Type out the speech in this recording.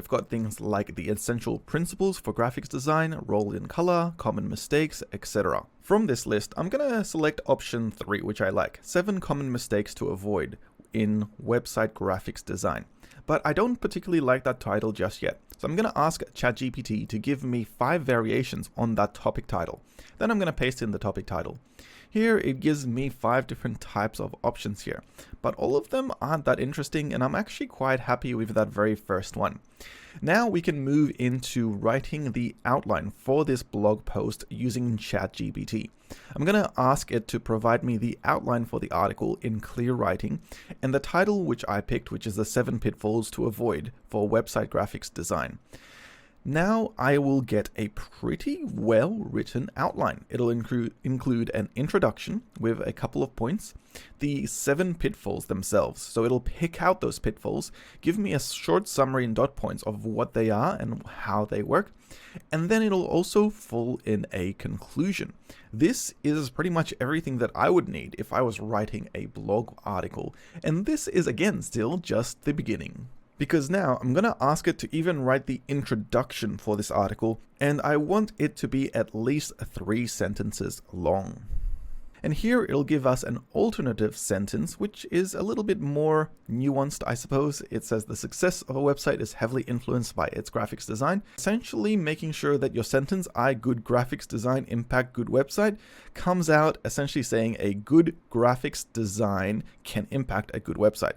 We've got things like the essential principles for graphics design, role in color, common mistakes, etc. From this list, I'm going to select option 3, which I like, 7 common mistakes to avoid in website graphics design. But I don't particularly like that title just yet. So I'm going to ask ChatGPT to give me 5 variations on that topic title. Then I'm going to paste in the topic title. Here it gives me 5 different types of options here, but all of them aren't that interesting, and I'm actually quite happy with that very first one. Now we can move into writing the outline for this blog post using ChatGPT. I'm going to ask it to provide me the outline for the article in clear writing and the title which I picked, which is the 7 pitfalls to avoid for website graphics design. Now I will get a pretty well written outline. It'll include an introduction with a couple of points, the 7 pitfalls themselves. So it'll pick out those pitfalls, give me a short summary in dot points of what they are and how they work, and then it'll also fill in a conclusion. This is pretty much everything that I would need if I was writing a blog article, and this is again still just the beginning. Because now I'm going to ask it to even write the introduction for this article, and I want it to be at least 3 sentences long. And here it'll give us an alternative sentence, which is a little bit more nuanced, I suppose. It says the success of a website is heavily influenced by its graphics design. Essentially making sure that your sentence, good graphics design impact good website, comes out essentially saying a good graphics design can impact a good website.